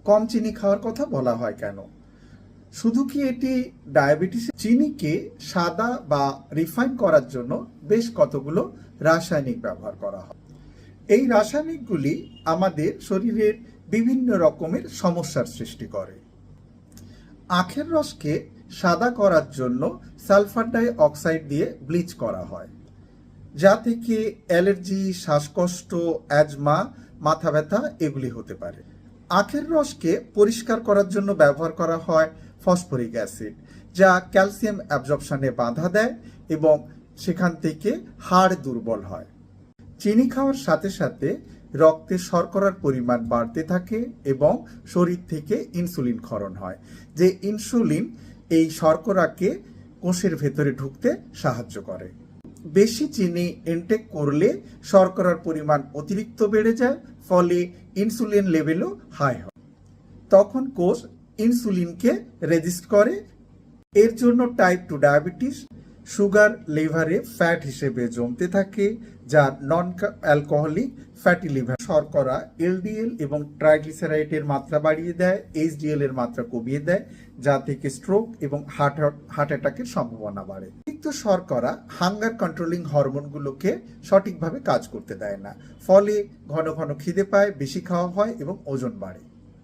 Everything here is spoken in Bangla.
কম চিনি খাওয়ার কথা বলা হয় কেন? শুধু কি এটি ডায়াবেটিস? চিনিকে সাদা বা রিফাইন করার জন্য বেশ কতগুলো রাসায়নিক ব্যবহার করা হয়। এই রাসায়নিকগুলি আমাদের শরীরের বিভিন্ন রকমের সমস্যার সৃষ্টি করে। আখের রসকে সাদা করার জন্য সালফার ডাই অক্সাইড দিয়ে ব্লিচ করা হয়, যা থেকে অ্যালার্জি, শ্বাসকষ্ট, অ্যাজমা, মাথা ব্যথা এগুলি হতে পারে। আখের রসকে পরিষ্কার করার জন্য ব্যবহার করা হয় ফসফরিক অ্যাসিড, যা ক্যালসিয়াম অ্যাবজর্পশনে বাধা দেয় এবং সেখান থেকে হাড় দুর্বল হয়। চিনি খাওয়ার সাথে সাথে রক্তে শর্করার পরিমাণ বাড়তে থাকে এবং শরীর থেকে ইনসুলিন ক্ষরণ হয়, যে ইনসুলিন এই শর্করাকে কোষের ভেতরে ঢুকতে সাহায্য করে। বেশি চিনি ইনটেক করলে শর্করার পরিমাণ অতিরিক্ত বেড়ে যায়, ফলে ইনসুলিন লেভেলও হাই হয়। তখন কোষ ইনসুলিনকে রেজিস্ট করে। এর জন্য টাইপ 2 ডায়াবেটিস সুগার লিভারে ফ্যাট হিসেবে জমতে থাকে, যা নন অ্যালকোহলিক ফ্যাটি লিভার। শর্করা এলডিএল এবং ট্রাইগ্লিসারাইডের মাত্রা বাড়িয়ে দেয়, এইচডিএল এর মাত্রা কমিয়ে দেয়, যা থেকে স্ট্রোক এবং হার্ট অ্যাটাকের সম্ভাবনা বাড়ে। অতিরিক্ত শর্করা হাঙ্গার কন্ট্রোলিং হরমোনগুলোকে সঠিকভাবে কাজ করতে দেয় না, ফলে ঘন ঘন খিদে পায়, বেশি খাওয়া হয় এবং ওজন বাড়ে।